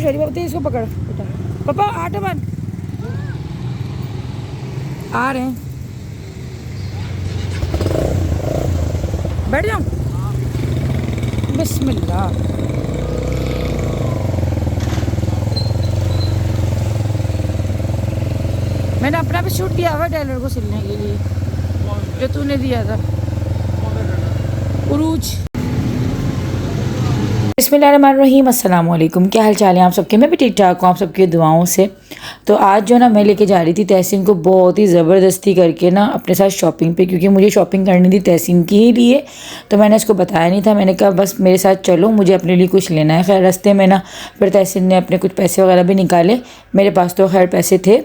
खुश हो रही है, इसको पकड़ बेटा। पापा आटा बन आ रहे हैं, बैठ जाओ। बिस्मिल्लाह। मैंने अपना भी शूट किया हुआ टेलर को सिलने के लिए, जो तूने दिया था उरूज। बिस्मिल्लाहिर्रहमानिर्रहीम, अस्सलाम वालेकुम। क्या हाल चाल है आप सबके? मैं भी ठीक ठाक हूँ आप सबकी दुआओं से। तो आज जो ना मैं लेके जा रही थी तहसीन को बहुत ही ज़बरदस्ती करके ना अपने साथ शॉपिंग पे, क्योंकि मुझे शॉपिंग करनी थी तहसीन की ही लिए। तो मैंने इसको बताया नहीं था, मैंने कहा बस मेरे साथ चलो, मुझे अपने लिए कुछ लेना है। खैर रास्ते में ना फिर तहसीन ने अपने कुछ पैसे वगैरह भी निकाले, मेरे पास तो खैर पैसे थे।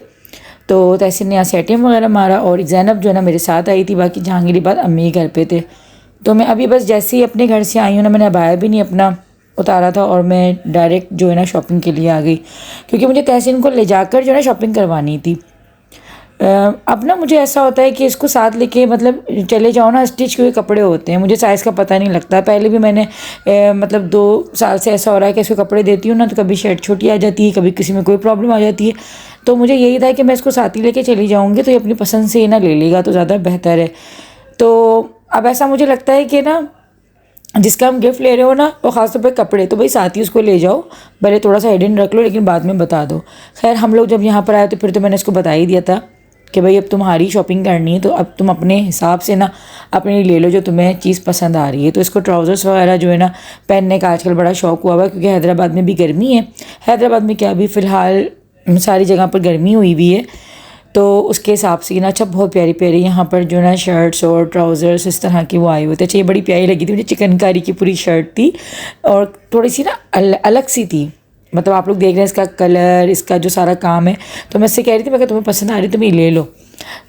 तो तहसीन ने यहाँ से ATM वगैरह मारा और ज़ैनब जो है ना मेरे साथ आई थी, बाकी जहांगीर बाद अम्मी घर पे थे। तो मैं अभी बस जैसे ही अपने घर से आई हूँ ना, मैंने अबाया भी नहीं अपना उतारा था और मैं डायरेक्ट जो है ना शॉपिंग के लिए आ गई, क्योंकि मुझे तहसीन को ले जाकर जो है ना शॉपिंग करवानी थी। अब ना मुझे ऐसा होता है कि इसको साथ लेके मतलब चले जाओ ना, स्टिच हुए कपड़े होते हैं, मुझे साइज़ का पता नहीं लगता। पहले भी मैंने मतलब 2 साल से ऐसा हो रहा है कि इसको कपड़े देती हूँ ना, तो कभी शर्ट छोटी आ जाती है, कभी किसी में कोई प्रॉब्लम आ जाती है। तो मुझे यही था कि मैं इसको साथ ही लेके चली जाऊँगी तो ये अपनी पसंद से ही ना ले लेगा तो ज़्यादा बेहतर है। तो अब ऐसा मुझे लगता है कि ना जिसका हम गिफ्ट ले रहे हो ना, वो ख़ासतौर पे कपड़े, तो भाई साथ ही उसको ले जाओ, भले थोड़ा सा हिडन रख लो लेकिन बाद में बता दो। खैर हम लोग जब यहाँ पर आए तो फिर तो मैंने इसको बता ही दिया था कि भाई अब तुम्हारी शॉपिंग करनी है तो अब तुम अपने हिसाब से ना अपने ले लो जो तुम्हें चीज़ पसंद आ रही है। तो इसको ट्राउज़र्स वगैरह जो है ना पहनने का आजकल बड़ा शौक़ हुआ है, क्योंकि हैदराबाद में भी गर्मी है। हैदराबाद में क्या अभी फ़िलहाल सारी जगह पर गर्मी हुई हुई है, तो उसके हिसाब से ना अच्छा बहुत प्यारी प्यारी यहाँ पर जो ना शर्ट्स और ट्राउज़र्स इस तरह की वो आए हुए थे। अच्छा ये बड़ी प्यारी लगी थी मुझे, चिकनकारी की पूरी शर्ट थी और थोड़ी सी ना अलग सी थी। मतलब आप लोग देख रहे हैं इसका कलर, इसका जो सारा काम है। तो मैं इससे कह रही थी मैं तुम्हें पसंद आ रही तुम ये ले लो।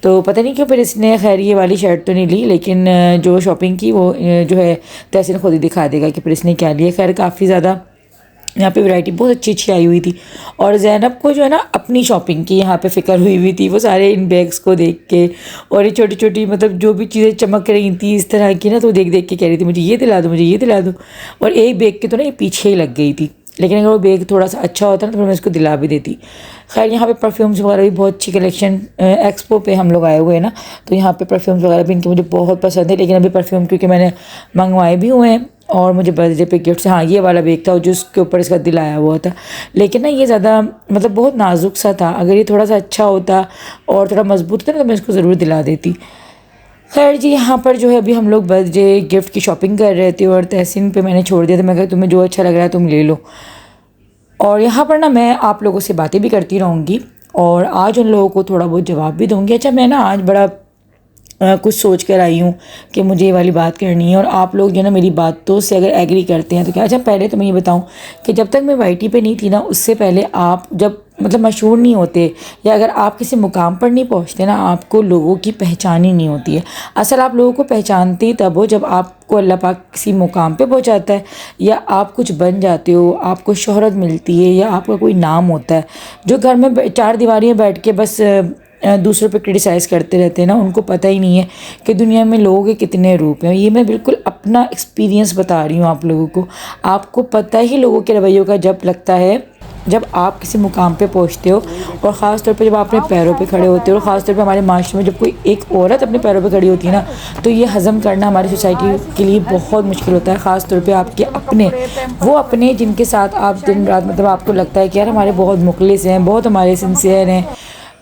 तो पता नहीं क्यों फिर इसने खैर ये वाली शर्ट तो नहीं ली, लेकिन जो शॉपिंग की वो जो है तहसीन खुद ही दिखा देगा कि फिर इसने क्या लिया। खैर काफ़ी ज़्यादा यहाँ पे वैरायटी बहुत अच्छी अच्छी आई हुई थी और ज़ैनब को जो है ना अपनी शॉपिंग की यहाँ पे फ़िक्र हुई हुई थी। वो सारे इन बैग्स को देख के और ये छोटी छोटी मतलब जो भी चीज़ें चमक रही थी इस तरह की ना, तो देख देख के कह रही थी मुझे ये दिला दो, मुझे ये दिला दो। और एक बैग के तो ना ये पीछे ही लग गई थी, लेकिन अगर वो बैग थोड़ा सा अच्छा होता ना तो मैं इसको दिला भी देती। खैर यहाँ पे परफ्यूम्स वगैरह भी बहुत अच्छी कलेक्शन, एक्सपो पे हम लोग आए हुए हैं ना, तो यहाँ पे परफ्यूम्स वगैरह भी इनके मुझे बहुत पसंद है। लेकिन अभी परफ्यूम क्योंकि मैंने मंगवाए भी हुए हैं और मुझे बर्थडे पे गिफ्ट से, हाँ ये वाला बैग था जिसके ऊपर इसका दिल आया हुआ था, लेकिन ना ये ज़्यादा मतलब बहुत नाजुक सा था। अगर ये थोड़ा सा अच्छा होता और थोड़ा मजबूत होता ना तो मैं इसको ज़रूर दिला देती। खैर जी यहाँ पर जो है अभी हम लोग बर्थडे गिफ्ट की शॉपिंग कर रहे थे और तहसीन पे मैंने छोड़ दिया था, मैं कहा तुम्हें जो अच्छा लग रहा है तुम ले लो। और यहाँ पर ना मैं आप लोगों से बातें भी करती रहूँगी और आज उन लोगों को थोड़ा बहुत जवाब भी दूँगी। अच्छा मैं ना आज बड़ा कुछ सोच कर आई हूँ कि मुझे ये वाली बात करनी है और आप लोग जो ना मेरी बातों से अगर एग्री करते हैं तो क्या। अच्छा पहले तो मैं ये बताऊँ कि जब तक मैं YT पे नहीं थी ना, उससे पहले आप जब मतलब मशहूर नहीं होते या अगर आप किसी मुकाम पर नहीं पहुँचते ना, आपको लोगों की पहचान ही नहीं होती है। असल आप लोगों को पहचानते ही तब हो जब आपको अल्लाह पाक किसी मुकाम पे पहुँचाता है या आप कुछ बन जाते हो, आपको शोहरत मिलती है या आपका कोई नाम होता है। जो घर में 4 दीवारियाँ बैठ के बस दूसरों पे क्रिटिसाइज़ करते रहते हैं ना, उनको पता ही नहीं है कि दुनिया में लोगों के कितने रूप हैं। ये मैं बिल्कुल अपना एक्सपीरियंस बता रही हूँ आप लोगों को। आपको पता ही लोगों के रवैयों का जब लगता है जब आप किसी मुकाम पे पहुँचते हो और ख़ास तौर पे जब आप अपने पैरों पे खड़े होते हो। और ख़ास तौर पे हमारे माशरे में जब कोई एक औरत अपने पैरों पे खड़ी होती है ना, तो ये हज़म करना हमारी सोसाइटी के लिए बहुत मुश्किल होता है। ख़ास तौर पे आपके अपने जिनके साथ आप दिन रात मतलब आपको लगता है कि यार हमारे बहुत मुखलिस हैं, बहुत हमारे सिंसियर हैं,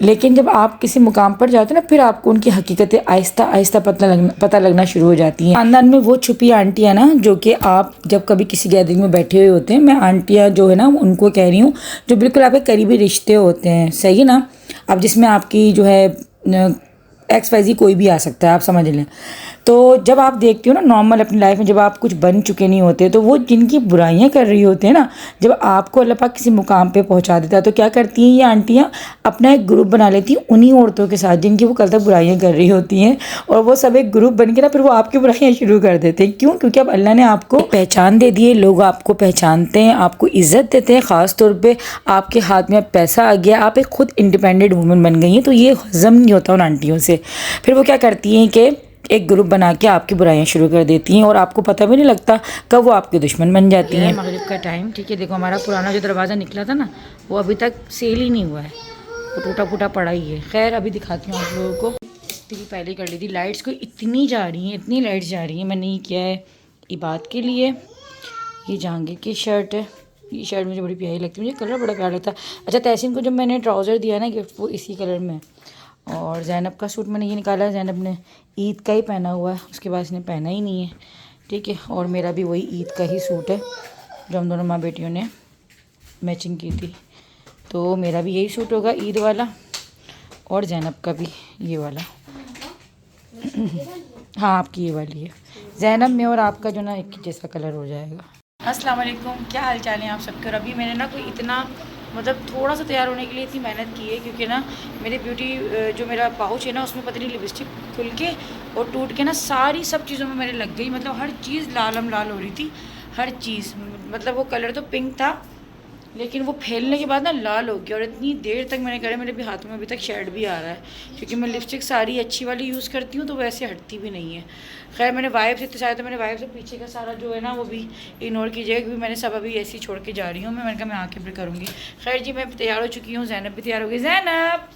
लेकिन जब आप किसी मुकाम पर जाते हो ना फिर आपको उनकी हकीकतें आहिस्ता आहिस्ता पता लगना शुरू हो जाती हैं। खानदान में वो छुपी आंटियाँ ना जो कि आप जब कभी किसी गैदरिंग में बैठे हुए होते हैं, मैं आंटियाँ जो है ना उनको कह रही हूँ जो बिल्कुल आपके करीबी रिश्ते होते हैं, सही है ना। अब जिसमें आपकी जो है XYZ कोई भी आ सकता है, आप समझ लें। तो जब आप देखते हो ना नॉर्मल अपनी लाइफ में जब आप कुछ बन चुके नहीं होते, तो वो जिनकी बुराइयां कर रही होती हैं ना, जब आपको अल्लाह पाक किसी मुकाम पे पहुंचा देता है तो क्या करती हैं ये आंटियां, अपना एक ग्रुप बना लेती हैं उन्हीं औरतों के साथ जिनकी वो कल तक बुराइयां कर रही होती हैं, और वो सब एक ग्रुप बन के ना फिर वो आपकी बुराइयां शुरू कर देते हैं। क्यों? क्योंकि अब अल्लाह ने आपको पहचान दे दी है, लोग आपको पहचानते हैं, आपको इज़्ज़त देते हैं। ख़ास तौर पर आपके हाथ में पैसा आ गया, आप एक खुद इंडिपेंडेंट वूमन बन गई हैं, तो ये हज़म नहीं होता उन आंटियों से। फिर वो क्या करती हैं कि एक ग्रुप बना के आपकी बुराइयां शुरू कर देती हैं और आपको पता भी नहीं लगता कब वो आपके दुश्मन बन जाती हैं। मगरिब का टाइम, ठीक है। देखो हमारा पुराना जो दरवाज़ा निकला था ना, वो अभी तक सेल ही नहीं हुआ है, वो टूटा फूटा पड़ा ही है। खैर अभी दिखाती हूँ आप लोगों को। इतनी पहले कर ली थी। लाइट्स को इतनी जा रही हैं, इतनी लाइट्स जा रही हैं। मैंने ये किया है इबाद के लिए। ये जहांगीर की शर्ट है। ये शर्ट मुझे बड़ी प्यारी लगती है, मुझे कलर बड़ा प्यारा लगता है। अच्छा, तहसीन को जब मैंने ट्राउज़र दिया ना गिफ्ट, वो इसी कलर में। और ज़ैनब का सूट मैंने ये निकाला है, ज़ैनब ने ईद का ही पहना हुआ है, उसके बाद इसने पहना ही नहीं है, ठीक है। और मेरा भी वही ईद का ही सूट है जो हम दोनों माँ बेटियों ने मैचिंग की थी। तो मेरा भी यही सूट होगा ईद वाला, और ज़ैनब का भी ये वाला। हाँ, आपकी ये वाली है। ज़ैनब में और आपका जो ना एक जैसा कलर हो जाएगा। अस्सलाम वालेकुम, क्या हाल चाल है आप सबके। और अभी मैंने ना कोई इतना मतलब थोड़ा सा तैयार होने के लिए इतनी मेहनत की है, क्योंकि ना मेरी ब्यूटी जो मेरा पाउच है ना, उसमें पता नहीं लिपस्टिक खुल के और टूट के ना सारी सब चीज़ों में मेरे लग गई। मतलब हर चीज़ लाल हो रही थी, हर चीज़। मतलब वो कलर तो पिंक था, लेकिन वो फैलने के बाद ना लाल हो गया। और इतनी देर तक मैंने करा, मेरे भी हाथों में अभी तक शेड भी आ रहा है, क्योंकि मैं लिपस्टिक सारी अच्छी वाली यूज़ करती हूँ, तो वैसे हटती भी नहीं है। खैर मैंने वाइप से इतने सारे, तो मैंने वाइप से पीछे का सारा जो है ना वो भी इग्नोर कीजिएगा, क्योंकि मैंने सब अभी ऐसे ही छोड़ के जा रही हूँ। मैंने कहा मैं आके फिर करूँगी। खैर जी, मैं तैयार हो चुकी हूँ, ज़ैनब भी तैयार हो गई। ज़ैनब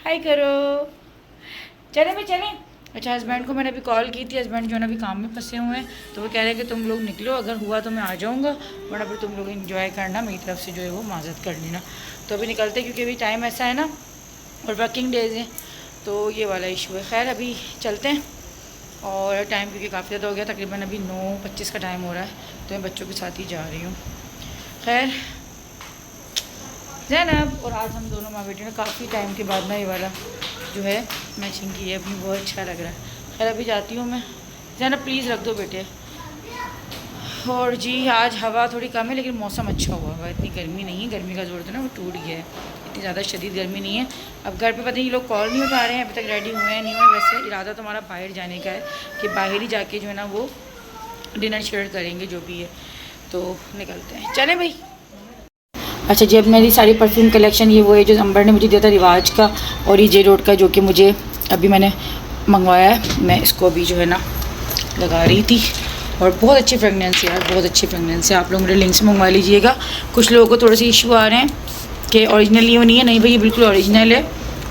हाय करो, चले भाई चलें। अच्छा, हस्बैंड को मैंने अभी कॉल की थी, हस्बैंड जो है ना अभी काम में फंसे हुए हैं, तो वो कह रहे हैं कि तुम लोग निकलो, अगर हुआ तो मैं आ जाऊँगा, वरना फिर तुम लोग एंजॉय करना, मेरी तरफ से जो है वो माजत कर लेना। तो अभी निकलते, क्योंकि अभी टाइम ऐसा है ना और वर्किंग डेज़ हैं, तो ये वाला इशू है। खैर अभी चलते हैं, और टाइम क्योंकि काफ़ी ज़्यादा हो गया, तकरीबन अभी 9:25 का टाइम हो रहा है, तो मैं बच्चों के साथ ही जा रही हूँ। खैर ज़ैनब और आज हम दोनों माँ बेटी ने काफ़ी टाइम के बाद ना ये वाला जो है मैचिंग की है अपनी, बहुत अच्छा लग रहा है। खैर अभी जाती हूँ मैं। ज़ैनब प्लीज़ रख दो बेटे। और जी आज हवा थोड़ी कम है, लेकिन मौसम अच्छा हुआ है, इतनी गर्मी नहीं है। गर्मी का जोर तो ना वो टूट गया है, इतनी ज़्यादा शदीद गर्मी नहीं है। अब घर पे पता नहीं ये लोग कॉल नहीं उठा रहे हैं, अभी तक रेडी हुए हैं नहीं हुए। वैसे इरादा तो हमारा बाहर जाने का है, कि बाहर ही जाके जो है ना वो डिनर शेयर करेंगे, जो भी है। तो निकलते हैं, चलें भाई। अच्छा जी, अब मेरी सारी परफ्यूम कलेक्शन ये वो है जो अंबर ने मुझे दिया था रिवाज का, और ये जे रोड का, जो कि मुझे अभी मैंने मंगवाया है। मैं इसको अभी जो है ना लगा रही थी, और बहुत अच्छी फ्रेगनेंस है यार, बहुत अच्छी फ्रेगनेंस है। आप लोग मेरे लिंक से मंगवा लीजिएगा। कुछ लोगों को थोड़े से इशू आ रहे हैं कि ओरिजिनल ये नहीं है। नहीं भाई, ये बिल्कुल ओरिजिनल है,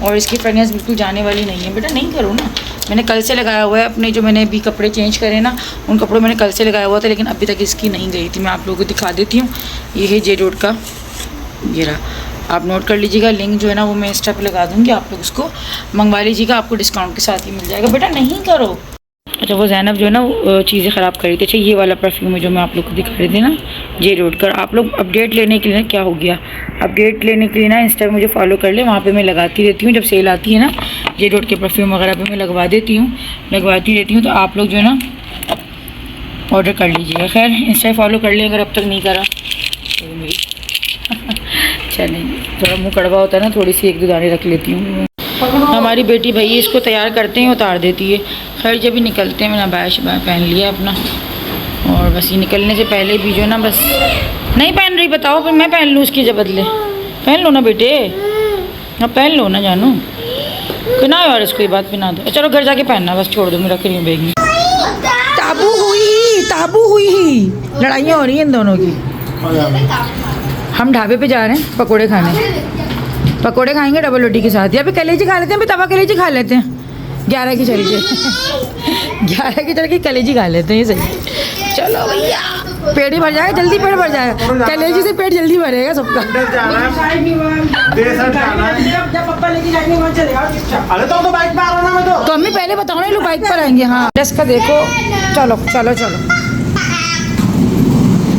और इसकी फ्रेगनेंस बिल्कुल जाने वाली नहीं है। बेटा नहीं करो ना, मैंने कल से लगाया हुआ है अपने, जो मैंने अभी कपड़े चेंज करे ना, उन कपड़ों मैंने कल से लगाया हुआ था, लेकिन अभी तक इसकी नहीं गई थी। मैं आप लोगों को दिखा देती हूँ। ये है जे रोड का, ये रहा, आप नोट कर लीजिएगा। लिंक जो है ना वो मैं इंस्टा पे लगा दूँगी, आप लोग उसको मंगवा लीजिएगा, आपको डिस्काउंट के साथ ही मिल जाएगा। बेटा नहीं करो। अच्छा, वो ज़ैनब जो है ना चीज़ें ख़राब करी थी। अच्छा, ये वाला परफ्यूम है जो मैं आप लोग को दिखा रही थी ना, जे रोड का। आप लोग अपडेट लेने के लिए ना, क्या हो गया, अपडेट लेने के लिए ना इंस्टा पे मुझे फॉलो कर ले, वहाँ पे मैं लगाती रहती हूँ। जब सेल आती है ना जे रोड के परफ्यूम वगैरह पे मैं लगवाती रहती हूँ। तो आप लोग जो है ना ऑर्डर कर लीजिएगा। खैर इंस्टा फॉलो कर ले अगर अब तक नहीं करा तो मेरी चलें, थोड़ा मुँह कड़वा होता है ना, थोड़ी सी 1-2 दाने रख लेती हूँ। हमारी बेटी भाई इसको तैयार करते हैं, उतार देती है। खैर जब भी निकलते हैं, मैंने अबाया शबाया पहन लिया अपना, और बस ये निकलने से पहले भी जो है ना, बस नहीं पहन रही बताओ, फिर मैं पहन लूँ उसके जब बदले। पहन लो ना बेटे, अब पहन लो ना जानू, पहना यार इसको, ये बात पहना दो। चलो घर जाके पहनना, बस छोड़ दो, मैं रख रही हूँ बैग में। ताबू हुई लड़ाइयाँ हो रही हैं इन दोनों की। हम ढाबे पे जा रहे हैं पकोड़े खाने, पकोड़े खाएंगे डबल रोटी के साथ, या फिर कलेजी खा लेते हैं, फिर तवा कलेजी खा लेते हैं। 11 की चल के 11 की चल के कलेजी खा लेते हैं, ये सही। चलो भैया, पेट ही भर जाएगा, जल्दी पेट भर जाएगा, कलेजी से पेट जल्दी भरेगा सबका। तो अम्मी पहले बताओ ना, लोग बाइक पर आएंगे। हाँ ड्रेस का देखो, चलो चलो चलो।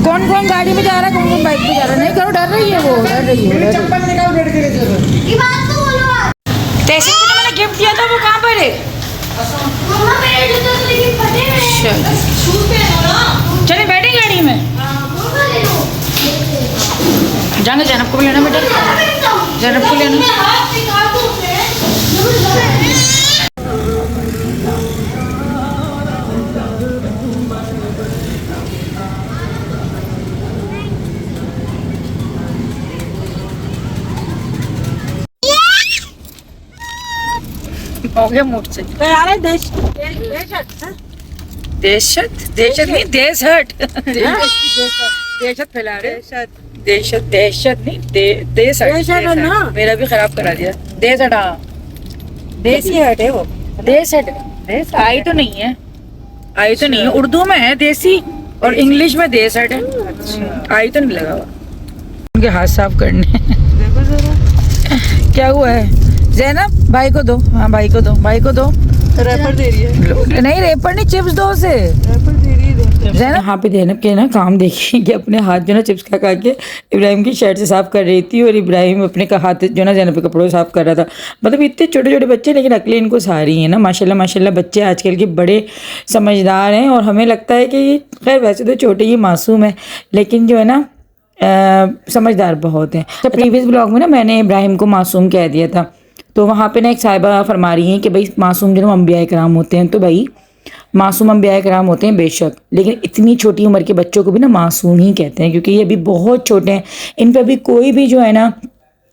कौन कौन गाड़ी में जा रहा है, कौन कौन बाइक पे जा रहा है। नहीं करो, डर रही है वो, डर रही है। तहसीन को जो मैंने गिफ्ट दिया था वो कहाँ पर है। चले बैठे गाड़ी में, जाने ज़ैनब को भी लेना बेटा, ज़ैनब को लेना। हो गया मूड से। तो यार देश दहशत दहशत नहीं देशहट दहशत फैला रहे दहशत दहशत नहीं देशहट ना मेरा भी खराब करा दिया। देशहट हाँ देसी हट है वो। देशहट आई तो नहीं है आई तो नहीं है उर्दू में है देसी और इंग्लिश में देशहट है। आई तो नहीं लगा हुआ। उनके हाथ साफ करने देखो जरा क्या हुआ है जैनब भाई को दो। हाँ भाई को दो भाई को दो। रैपर दे रही है नहीं रेपर नहीं चिप्स दो से रैपर दे रही है जैनब। यहाँ पे जैनब के ना काम देखिए कि अपने हाथ जो ना चिप्स खा खा के इब्राहिम की शर्ट से साफ कर रही थी और इब्राहिम अपने का हाथ जो ना जैनब के कपड़ों से साफ कर रहा था। मतलब इतने छोटे छोटे बच्चे लेकिन अकलें इनको सारी हैं ना माशाल्लाह माशाल्लाह। बच्चे आजकल के बड़े समझदार हैं और हमें लगता है कि खैर वैसे तो छोटे ही मासूम है लेकिन जो है ना समझदार बहुत हैं। तो प्रीवियस ब्लॉग में ना मैंने इब्राहिम को मासूम कह दिया था तो वहाँ पे ना एक साहिबा फरमा रही हैं कि भाई मासूम जो अम्बिया कराम होते हैं तो भाई मासूम अम्बिया कराम होते हैं बेशक लेकिन इतनी छोटी उम्र के बच्चों को भी ना मासूम ही कहते हैं क्योंकि ये अभी बहुत छोटे हैं। इन पर भी कोई भी जो है ना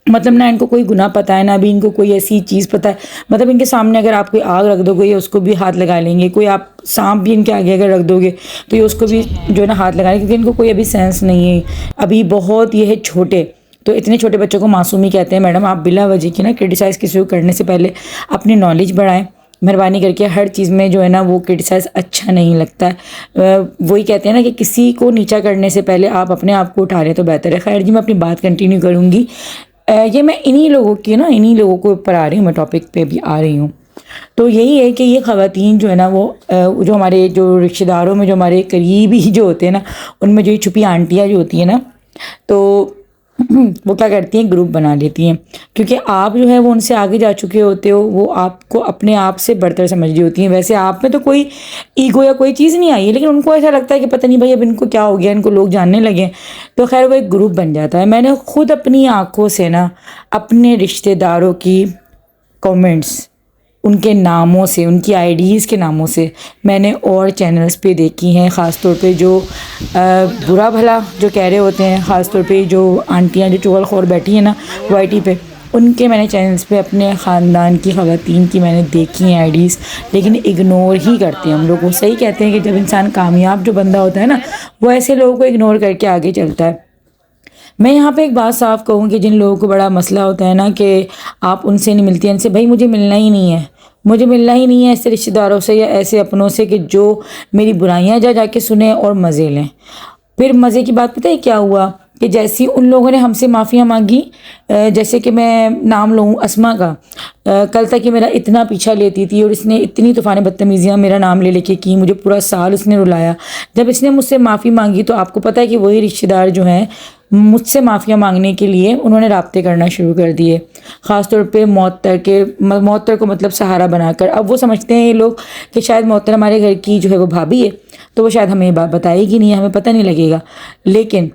मतलब ना इनको कोई गुनाह पता है ना अभी इनको कोई ऐसी चीज़ पता है। मतलब इनके सामने अगर आप कोई आग रख दोगे ये उसको भी हाथ लगा लेंगे। कोई आप सांप भी इनके आगे अगर रख दोगे तो ये उसको भी जो है ना हाथ लगा लेंगे क्योंकि इनको कोई अभी सेंस नहीं है अभी बहुत ये है छोटे। तो इतने छोटे बच्चों को मासूम ही कहते हैं। मैडम आप बिला वजह की ना क्रिटिसाइज़ किसी को करने से पहले अपनी नॉलेज बढ़ाएं मेहरबानी करके। हर चीज़ में जो है ना वो क्रिटिसाइज़ अच्छा नहीं लगता है। वही कहते हैं ना कि किसी को नीचा करने से पहले आप अपने आप को उठा रहे तो बेहतर है। खैर जी मैं अपनी बात कंटिन्यू करूँगी। ये मैं इन्हीं लोगों के ऊपर आ रही हूँ मैं टॉपिक पे भी आ रही हूँ। तो यही है कि ये ख़वातीन जो है ना वो जो हमारे जो रिश्तेदारों में जो हमारे करीबी जो होते हैं ना उनमें जो ये छुपी आंटियाँ जो होती हैं ना तो वो क्या करती हैं ग्रुप बना लेती हैं क्योंकि आप जो है वो उनसे आगे जा चुके होते हो। वो आपको अपने आप से बढ़तर समझ रही होती हैं। वैसे आप में तो कोई ईगो या कोई चीज़ नहीं आई है लेकिन उनको ऐसा लगता है कि पता नहीं भाई अब इनको क्या हो गया इनको लोग जानने लगे तो खैर वो एक ग्रुप बन जाता है। मैंने खुद अपनी आँखों से ना अपने रिश्तेदारों की कमेंट्स उनके नामों से उनकी आईडीज़ के नामों से मैंने और चैनल्स पे देखी हैं। ख़ास तौर पे जो बुरा भला जो कह रहे होते हैं ख़ास तौर पे जो आंटियां जो चुगलखोर बैठी हैं ना वाईटी पे उनके मैंने चैनल्स पे अपने ख़ानदान की ख़वातीन की मैंने देखी हैं आईडीज़ लेकिन इग्नोर ही करते हैं हम लोग। वो सही कहते हैं कि जब इंसान कामयाब जो बंदा होता है ना वो ऐसे लोगों को इग्नोर करके आगे चलता है। मैं यहाँ पे एक बात साफ कहूँ कि जिन लोगों को बड़ा मसला होता है ना कि आप उनसे नहीं मिलती इनसे भाई मुझे मिलना ही नहीं है। मुझे मिलना ही नहीं है ऐसे रिश्तेदारों से या ऐसे अपनों से कि जो मेरी बुराइयाँ जाके सुने और मज़े लें। फिर मज़े की बात पता है क्या हुआ कि जैसी उन लोगों ने हमसे माफ़ियाँ मांगी जैसे कि मैं नाम लूँ अस्मा का कल तक कि मेरा इतना पीछा लेती थी और इसने इतनी तूफ़ान बदतमीज़ियाँ मेरा नाम ले लेके की मुझे पूरा साल उसने रुलाया। जब इसने मुझसे माफ़ी मांगी तो आपको पता है कि वही रिश्तेदार जो हैं मुझसे माफ़िया मांगने के लिए उन्होंने राब्ते करना शुरू कर दिए। ख़ास तौर पे मौतर को मतलब सहारा बनाकर। अब वो समझते हैं ये लोग कि शायद मौतर हमारे घर की जो है वो भाभी है तो वो शायद हमें ये बात बताएगी नहीं हमें पता नहीं लगेगा। लेकिन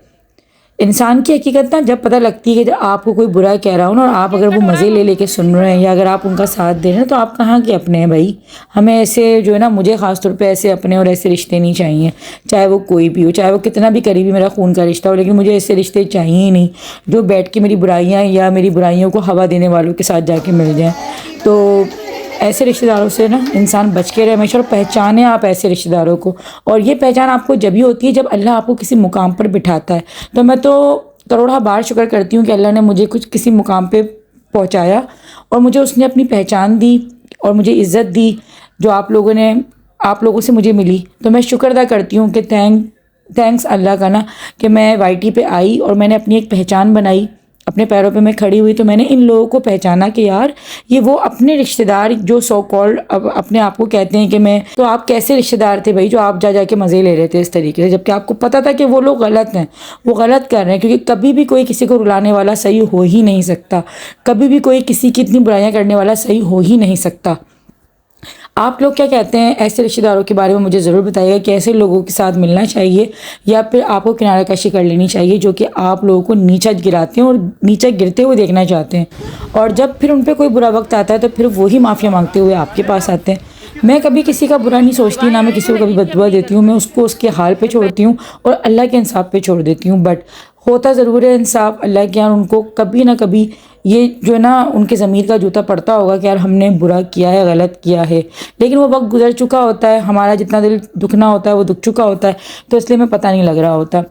इंसान की हकीकत ना जब पता लगती है कि जब आपको कोई बुरा कह रहा हो ना और आप अगर वो मज़े ले लेके सुन रहे हैं या अगर आप उनका साथ दे रहे हैं तो आप कहाँ के अपने हैं भाई। हमें ऐसे जो है ना मुझे ख़ास तौर पे ऐसे अपने और ऐसे रिश्ते नहीं चाहिए चाहे वो कोई भी हो चाहे वो कितना भी करीबी मेरा खून का रिश्ता हो लेकिन मुझे ऐसे रिश्ते चाहिए ही नहीं जो बैठ के मेरी बुराइयाँ या मेरी बुराइयों को हवा देने वालों के साथ जाके मिल जाएँ। तो ऐसे रिश्तेदारों से ना इंसान बच के रहे हमेशा और पहचाने आप ऐसे रिश्तेदारों को। और ये पहचान आपको जब ही होती है जब अल्लाह आपको किसी मुकाम पर बिठाता है। तो मैं तो करोड़ा बार शुक्र करती हूँ कि अल्लाह ने मुझे कुछ किसी मुकाम पे पहुँचाया और मुझे उसने अपनी पहचान दी और मुझे इज़्ज़त दी जो आप लोगों से मुझे मिली। तो मैं शुक्र अदा करती हूँ कि थैंक्स अल्लाह का ना कि मैं वाईटी पे आई और मैंने अपनी एक पहचान बनाई अपने पैरों पे मैं खड़ी हुई। तो मैंने इन लोगों को पहचाना कि यार ये वो अपने रिश्तेदार जो सो कॉल्ड अपने आप को कहते हैं कि मैं तो आप कैसे रिश्तेदार थे भाई जो आप जा के मज़े ले रहे थे इस तरीके से जबकि आपको पता था कि वो लोग गलत हैं वो गलत कर रहे हैं। क्योंकि कभी भी कोई किसी को रुलाने वाला सही हो ही नहीं सकता। कभी भी कोई किसी की इतनी बुराइयाँ करने वाला सही हो ही नहीं सकता। आप लोग क्या कहते हैं ऐसे रिश्तेदारों के बारे में मुझे ज़रूर बताइएगा कि ऐसे लोगों के साथ मिलना चाहिए या फिर आपको किनारा कशी कर लेनी चाहिए जो कि आप लोगों को नीचा गिराते हैं और नीचा गिरते हुए देखना चाहते हैं। और जब फिर उन पर कोई बुरा वक्त आता है तो फिर वही माफ़िया मांगते हुए आपके पास आते हैं। मैं कभी किसी का बुरा नहीं सोचती ना मैं किसी को कभी बददुआ देती हूँ। मैं उसको उसके हाल पे छोड़ती हूँ और अल्लाह के इंसाफ पे छोड़ देती हूँ। बट होता ज़रूर है इंसाफ अल्लाह के यहाँ उनको कभी ना कभी ये जो है ना उनके ज़मीर का जूता पड़ता होगा कि यार हमने बुरा किया है, गलत किया है, लेकिन वो वक्त गुजर चुका होता है, हमारा जितना दिल दुखना होता है वो दुख चुका होता है, तो इसलिए हमें पता नहीं लग रहा होता।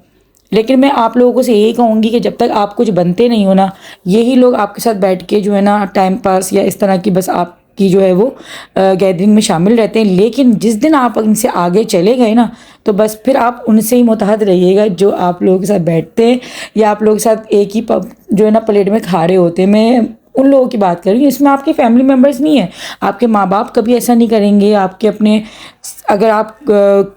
लेकिन मैं आप लोगों को से यही कहूँगी कि जब तक आप कुछ बनते नहीं हो ना, यही लोग आपके साथ बैठ के जो है ना टाइम पास या इस तरह की बस आपकी जो है वो गैदरिंग में शामिल रहते हैं। लेकिन जिस दिन आप इनसे आगे चले गए ना, तो बस फिर आप उनसे ही मुतहद रहिएगा जो आप लोगों के साथ बैठते हैं या आप लोगों के साथ एक ही जो है ना प्लेट में खा रहे होते हैं। मैं उन लोगों की बात कर रही हूँ, इसमें आपके फैमिली मेम्बर्स नहीं है, आपके माँ बाप कभी ऐसा नहीं करेंगे, आपके अपने अगर आप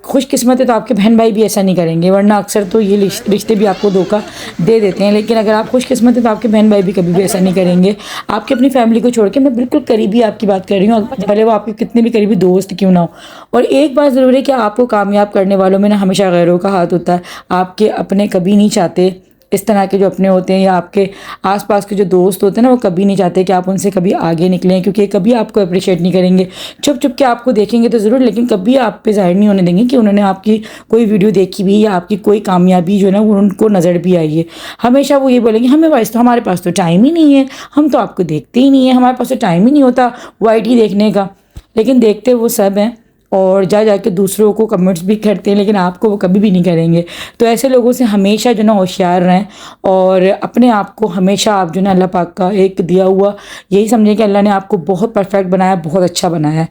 खुशकिस्मत है तो आपके बहन भाई भी ऐसा नहीं करेंगे, वरना अक्सर तो ये रिश्ते भी आपको धोखा दे देते हैं। लेकिन अगर आप खुशकिस्मत है तो आपके बहन भाई भी कभी भी ऐसा नहीं करेंगे आपकी अपनी फैमिली को छोड़ के। मैं बिल्कुल करीबी आपकी बात कर रही हूँ, भले वो आपके कितने भी करीबी दोस्त क्यों ना हो। और एक बात ज़रूर है कि आपको कामयाब करने वालों में ना हमेशा गैरों का हाथ होता है। आपके अपने कभी नहीं चाहते, इस तरह के जो अपने होते हैं या आपके आसपास के जो दोस्त होते हैं ना, वो कभी नहीं चाहते कि आप उनसे कभी आगे निकलें, क्योंकि कभी आपको अप्रिशिएट नहीं करेंगे। छुप छुप के आपको देखेंगे तो ज़रूर, लेकिन कभी आप पे ज़ाहिर नहीं होने देंगे कि उन्होंने आपकी कोई वीडियो देखी भी या आपकी कोई कामयाबी जो है ना वो उनको नज़र भी आई है। हमेशा वो ये बोलेंगे हमारे पास तो टाइम ही नहीं है, हम तो आपको देखते ही नहीं है, हमारे पास तो टाइम ही नहीं होता वाईटी देखने का। लेकिन देखते वो सब हैं और जा के दूसरों को कमेंट्स भी करते हैं, लेकिन आपको वो कभी भी नहीं करेंगे। तो ऐसे लोगों से हमेशा जो ना होशियार रहें और अपने आप को हमेशा आप जो ना अल्लाह पाक का एक दिया हुआ यही समझें कि अल्लाह ने आपको बहुत परफेक्ट बनाया, बहुत अच्छा बनाया है।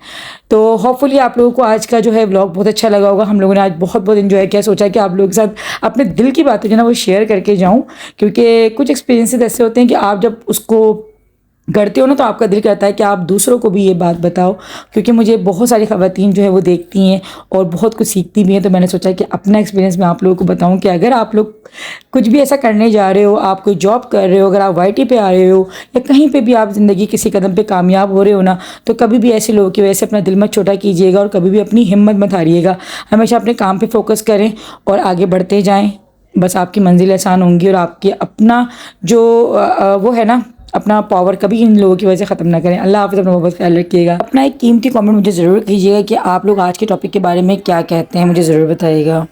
तो होपफुली आप लोगों को आज का जो है व्लॉग बहुत अच्छा लगा होगा। हम लोगों ने आज बहुत इन्जॉय किया, सोचा कि आप लोगों के साथ अपने दिल की बातें जो ना वो शेयर करके जाऊँ, क्योंकि कुछ एक्सपीरियंसेस ऐसे होते हैं कि आप जब उसको करते हो ना तो आपका दिल करता है कि आप दूसरों को भी ये बात बताओ, क्योंकि मुझे बहुत सारी ख़वातीन जो है वो देखती हैं और बहुत कुछ सीखती भी हैं। तो मैंने सोचा कि अपना एक्सपीरियंस मैं आप लोगों को बताऊं कि अगर आप लोग कुछ भी ऐसा करने जा रहे हो, आप कोई जॉब कर रहे हो, अगर आप वाईटी पे आ रहे हो या कहीं पे भी आप ज़िंदगी किसी कदम पे कामयाब हो रहे हो ना, तो कभी भी ऐसे लोगों की वजह से अपना दिल मत छोटा कीजिएगा और कभी भी अपनी हिम्मत मत हारिएगा। हमेशा अपने काम पर फोकस करें और आगे बढ़ते जाएँ, बस आपकी मंजिल आसान होंगी और आपकी अपना जो वो है ना अपना पावर कभी इन लोगों की वजह से ख़त्म ना करें। अल्लाह हाफ़िज़, अपना बहुत ख्याल रखिएगा। अपना एक कीमती कमेंट मुझे ज़रूर कीजिएगा कि आप लोग आज के टॉपिक के बारे में क्या कहते हैं, मुझे ज़रूर बताइएगा।